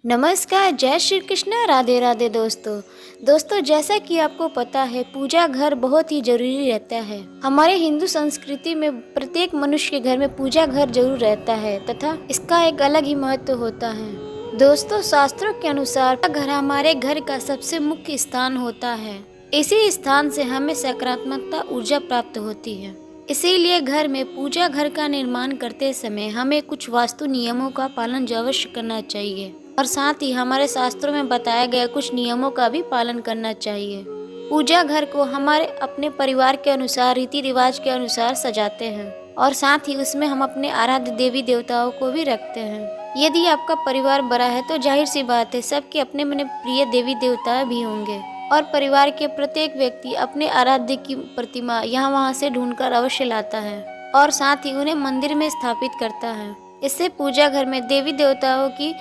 नमस्कार, जय श्री कृष्ण, राधे राधे दोस्तों जैसा कि आपको पता है पूजा घर बहुत ही जरूरी रहता है। हमारे हिंदू संस्कृति में प्रत्येक मनुष्य के घर में पूजा घर जरूर रहता है तथा इसका एक अलग ही महत्व होता है। दोस्तों, शास्त्रों के अनुसार घर हमारे घर का सबसे मुख्य स्थान होता है। इसी स्थान से हमें सकारात्मकता ऊर्जा प्राप्त होती है। इसीलिए घर में पूजा घर का निर्माण करते समय हमें कुछ वास्तु नियमों का पालन अवश्य करना चाहिए और साथ ही हमारे शास्त्रों में बताए गए कुछ नियमों का भी पालन करना चाहिए। पूजा घर को हमारे अपने परिवार के अनुसार रीति रिवाज के अनुसार सजाते हैं और साथ ही उसमें हम अपने आराध्य देवी देवताओं को भी रखते हैं। यदि आपका परिवार बड़ा है तो जाहिर सी बात है सबके अपने अपने प्रिय देवी देवता भी होंगे और परिवार के प्रत्येक व्यक्ति अपने आराध्य की प्रतिमा यहाँ वहाँ से ढूंढकर अवश्य लाता है और साथ ही उन्हें मंदिर में स्थापित करता है। इससे पूजा घर में देवी देवताओं की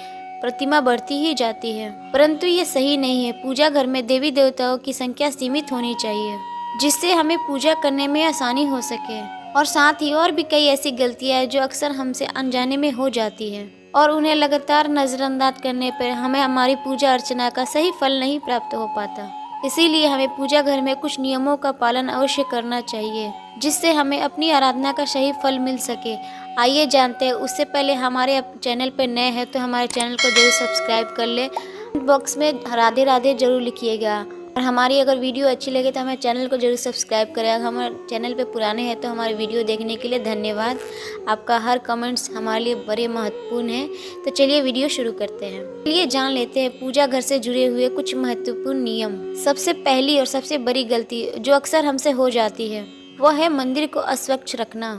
प्रतिमा बढ़ती ही जाती है, परंतु ये सही नहीं है। पूजा घर में देवी देवताओं की संख्या सीमित होनी चाहिए जिससे हमें पूजा करने में आसानी हो सके और साथ ही और भी कई ऐसी गलतियां हैं जो अक्सर हमसे अनजाने में हो जाती है और उन्हें लगातार नजरअंदाज करने पर हमें हमारी पूजा अर्चना का सही फल नहीं प्राप्त हो पाता। इसीलिए हमें पूजा घर में कुछ नियमों का पालन अवश्य करना चाहिए जिससे हमें अपनी आराधना का सही फल मिल सके। आइए जानते हैं। उससे पहले हमारे चैनल पर नए हैं तो हमारे चैनल को जरूर सब्सक्राइब कर ले। बॉक्स में राधे राधे जरूर लिखिएगा और हमारी अगर वीडियो अच्छी लगे तो हमारे चैनल को जरूर सब्सक्राइब करें। अगर हमारे चैनल पे पुराने हैं तो हमारे वीडियो देखने के लिए धन्यवाद। आपका हर कमेंट्स हमारे लिए बड़े महत्वपूर्ण हैं। तो चलिए वीडियो शुरू करते हैं। चलिए जान लेते हैं पूजा घर से जुड़े हुए कुछ महत्वपूर्ण नियम। सबसे पहली और सबसे बड़ी गलती जो अक्सर हमसे हो जाती है वह है मंदिर को अस्वच्छ रखना।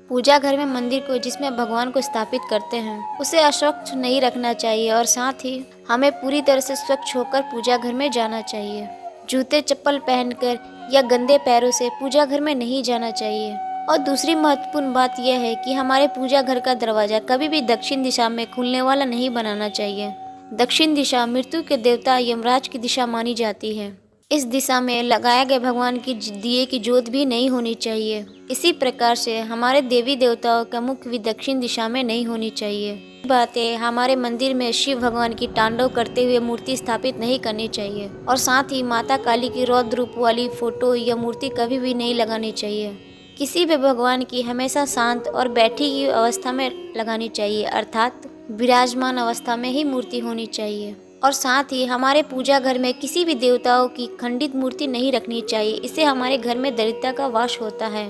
पूजा घर में मंदिर को जिसमें भगवान को स्थापित करते हैं उसे अस्वच्छ नहीं रखना चाहिए और साथ ही हमें पूरी तरह से स्वच्छ होकर पूजा घर में जाना चाहिए। जूते चप्पल पहनकर या गंदे पैरों से पूजा घर में नहीं जाना चाहिए। और दूसरी महत्वपूर्ण बात यह है कि हमारे पूजा घर का दरवाजा कभी भी दक्षिण दिशा में खुलने वाला नहीं बनाना चाहिए। दक्षिण दिशा मृत्यु के देवता यमराज की दिशा मानी जाती है। इस दिशा में लगाए गए भगवान की दिए की ज्योत भी नहीं होनी चाहिए। इसी प्रकार से हमारे देवी देवताओं का मुख भी दक्षिण दिशा में नहीं होनी चाहिए। बात है हमारे मंदिर में शिव भगवान की तांडव करते हुए मूर्ति स्थापित नहीं करनी चाहिए और साथ ही माता काली की रौद्र रूप वाली फोटो या मूर्ति कभी भी नहीं लगानी चाहिए। किसी भी भगवान की हमेशा शांत और बैठी की अवस्था में लगानी चाहिए, अर्थात विराजमान अवस्था में ही मूर्ति होनी चाहिए। और साथ ही हमारे पूजा घर में किसी भी देवताओं की खंडित मूर्ति नहीं रखनी चाहिए। इससे हमारे घर में दरिद्रता का वास होता है।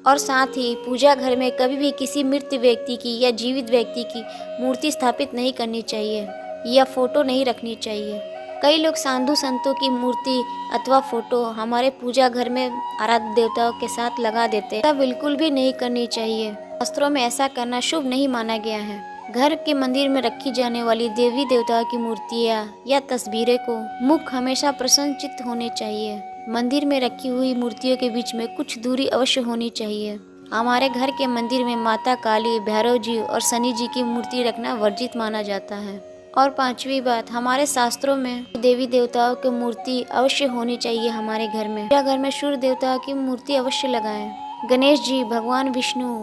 और साथ ही पूजा घर में कभी भी किसी मृत व्यक्ति की या जीवित व्यक्ति की मूर्ति स्थापित नहीं करनी चाहिए या फोटो नहीं रखनी चाहिए। कई लोग साधु संतों की मूर्ति अथवा फोटो हमारे पूजा घर में आराध्य देवताओं के साथ लगा देते हैं। ऐसा बिल्कुल भी नहीं करनी चाहिए। शास्त्रों में ऐसा करना शुभ नहीं माना गया है। घर के मंदिर में रखी जाने वाली देवी देवताओं की मूर्तियाँ या तस्वीरें को मुख हमेशा प्रसन्नचित्त होने चाहिए। मंदिर में रखी हुई मूर्तियों के बीच में कुछ दूरी अवश्य होनी चाहिए। हमारे घर के मंदिर में माता काली, भैरव जी और शनि जी की मूर्ति रखना वर्जित माना जाता है। और पांचवी बात, हमारे शास्त्रों में देवी देवताओं की मूर्ति अवश्य होनी चाहिए। हमारे घर में पूजा घर में सूर्य देवता की मूर्ति अवश्य लगाएं। गणेश जी, भगवान विष्णु,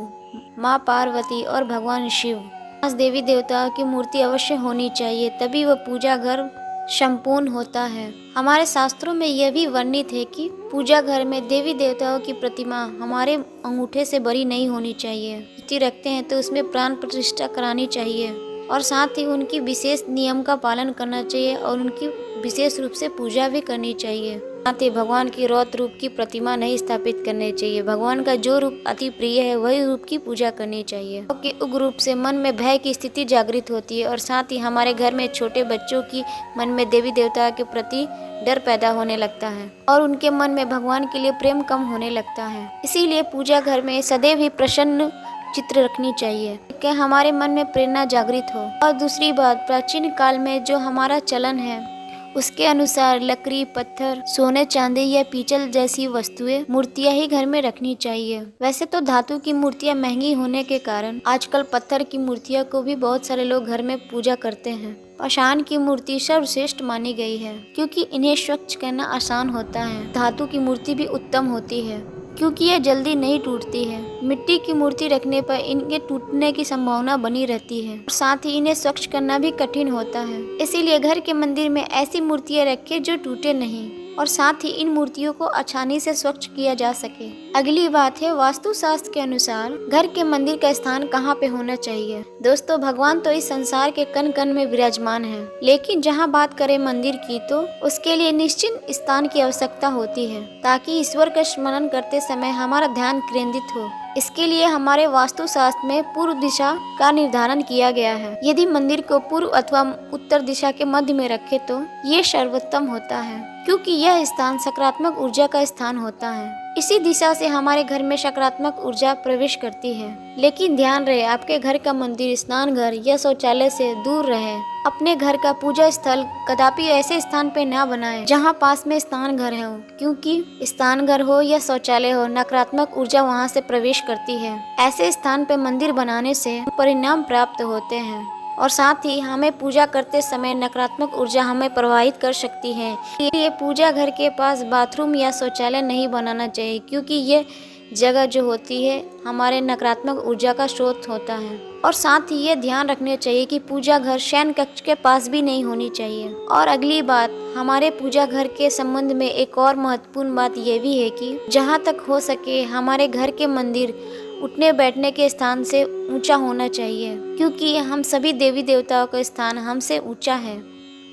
माँ पार्वती और भगवान शिव, देवी देवताओं की मूर्ति अवश्य होनी चाहिए, तभी वह पूजा घर संपूर्ण होता है। हमारे शास्त्रों में यह भी वर्णित है कि पूजा घर में देवी देवताओं की प्रतिमा हमारे अंगूठे से बड़ी नहीं होनी चाहिए। मूर्ति रखते हैं तो उसमें प्राण प्रतिष्ठा करानी चाहिए और साथ ही उनकी विशेष नियम का पालन करना चाहिए और उनकी विशेष रूप से पूजा भी करनी चाहिए। साथ ही भगवान की रौद्र रूप की प्रतिमा नहीं स्थापित करनी चाहिए। भगवान का जो रूप अति प्रिय है वही रूप की पूजा करनी चाहिए, क्योंकि उग्र रूप से मन में भय की स्थिति जागृत होती है और साथ ही हमारे घर में छोटे बच्चों की मन में देवी देवता के प्रति डर पैदा होने लगता है और उनके मन में भगवान के लिए प्रेम कम होने लगता है। इसीलिए पूजा घर में सदैव ही प्रसन्न चित्र रखनी चाहिए कि हमारे मन में प्रेरणा जागृत हो। और दूसरी बात, प्राचीन काल में जो हमारा चलन है उसके अनुसार लकड़ी, पत्थर, सोने चांदी या पीतल जैसी वस्तुएं, मूर्तियां ही घर में रखनी चाहिए। वैसे तो धातु की मूर्तियां महंगी होने के कारण आजकल पत्थर की मूर्तियों को भी बहुत सारे लोग घर में पूजा करते हैं। पाषाण की मूर्ति सर्वश्रेष्ठ मानी गई है क्योंकि इन्हें स्वच्छ करना आसान होता है। धातु की मूर्ति भी उत्तम होती है क्योंकि यह जल्दी नहीं टूटती है। मिट्टी की मूर्ति रखने पर इनके टूटने की संभावना बनी रहती है और साथ ही इन्हें स्वच्छ करना भी कठिन होता है। इसीलिए घर के मंदिर में ऐसी मूर्तियां रखें जो टूटे नहीं और साथ ही इन मूर्तियों को आसानी से स्वच्छ किया जा सके। अगली बात है वास्तुशास्त्र के अनुसार घर के मंदिर का स्थान कहाँ पे होना चाहिए। दोस्तों, भगवान तो इस संसार के कण कण में विराजमान है, लेकिन जहाँ बात करें मंदिर की तो उसके लिए निश्चित स्थान की आवश्यकता होती है ताकि ईश्वर का स्मरण करते समय हमारा ध्यान केंद्रित हो। इसके लिए हमारे वास्तुशास्त्र में पूर्व दिशा का निर्धारण किया गया है। यदि मंदिर को पूर्व अथवा उत्तर दिशा के मध्य में रखे तो ये सर्वोत्तम होता है, क्योंकि यह स्थान सकारात्मक ऊर्जा का स्थान होता है। इसी दिशा से हमारे घर में सकारात्मक ऊर्जा प्रवेश करती है। लेकिन ध्यान रहे, आपके घर का मंदिर स्नान घर या शौचालय से दूर रहे। अपने घर का पूजा स्थल कदापि ऐसे स्थान पे न बनाएं जहां पास में स्नान घर हो, क्योंकि स्नान घर हो या शौचालय हो, नकारात्मक ऊर्जा वहां से प्रवेश करती है। ऐसे स्थान पे मंदिर बनाने से परिणाम प्राप्त होते हैं और साथ ही हमें पूजा करते समय नकारात्मक ऊर्जा हमें प्रभावित कर सकती है। ये पूजा घर के पास बाथरूम या शौचालय नहीं बनाना चाहिए, क्योंकि ये जगह जो होती है हमारे नकारात्मक ऊर्जा का स्रोत होता है। और साथ ही ये ध्यान रखने चाहिए कि पूजा घर शयन कक्ष के पास भी नहीं होनी चाहिए। और अगली बात, हमारे पूजा घर के संबंध में एक और महत्वपूर्ण बात ये भी है कि जहाँ तक हो सके हमारे घर के मंदिर उठने बैठने के स्थान से ऊंचा होना चाहिए, क्योंकि हम सभी देवी देवताओं का स्थान हमसे ऊंचा है।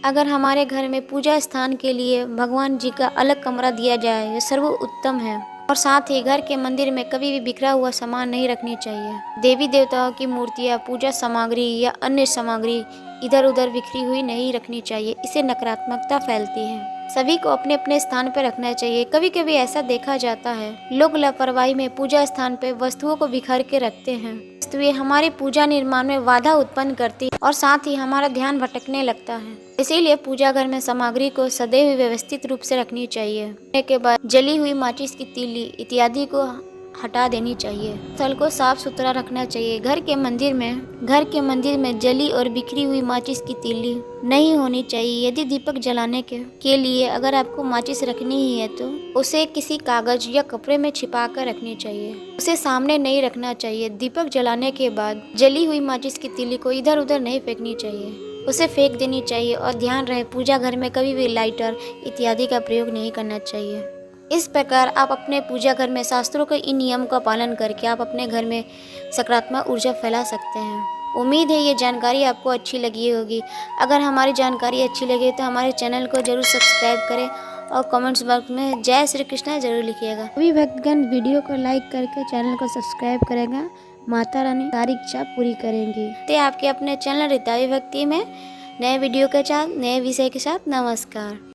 अगर हमारे घर में पूजा स्थान के लिए भगवान जी का अलग कमरा दिया जाए यह सर्वोत्तम है। और साथ ही घर के मंदिर में कभी भी बिखरा हुआ सामान नहीं रखनी चाहिए। देवी देवताओं की मूर्तियाँ, पूजा सामग्री या अन्य सामग्री इधर उधर बिखरी हुई नहीं रखनी चाहिए, इससे नकारात्मकता फैलती है। सभी को अपने अपने स्थान पर रखना चाहिए। कभी कभी ऐसा देखा जाता है, लोग लापरवाही में पूजा स्थान पर वस्तुओं को बिखर के रखते हैं। वस्तुएं हमारी पूजा निर्माण में बाधा उत्पन्न करती और साथ ही हमारा ध्यान भटकने लगता है। इसीलिए पूजा घर में सामग्री को सदैव व्यवस्थित रूप से रखनी चाहिए। के बाद जली हुई माचिस की तीली इत्यादि को हटा देनी चाहिए। स्थल को साफ सुथरा रखना चाहिए। घर के मंदिर में जली और बिखरी हुई माचिस की तीली नहीं होनी चाहिए। यदि दीपक जलाने के लिए अगर आपको माचिस रखनी ही है तो उसे किसी कागज या कपड़े में छिपा कर रखनी चाहिए, उसे सामने नहीं रखना चाहिए। दीपक जलाने के बाद जली हुई माचिस की तीली को इधर उधर नहीं फेंकनी चाहिए, उसे फेंक देनी चाहिए। और ध्यान रहे, पूजा घर में कभी भी लाइटर इत्यादि का प्रयोग नहीं करना चाहिए। इस प्रकार आप अपने पूजा घर में शास्त्रों के इन नियम का पालन करके आप अपने घर में सकारात्मक ऊर्जा फैला सकते हैं। उम्मीद है ये जानकारी आपको अच्छी लगी होगी। अगर हमारी जानकारी अच्छी लगी तो हमारे चैनल को जरूर सब्सक्राइब करें और कमेंट्स बॉक्स में जय श्री कृष्ण जरूर लिखिएगा। सभी भक्तगण वीडियो को लाइक करके चैनल को सब्सक्राइब करेगा। माता रानी सारी इच्छा पूरी करेंगी। तो आपके अपने चैनल रीतावी भक्ति में नए वीडियो के साथ, नए विषय के साथ नमस्कार।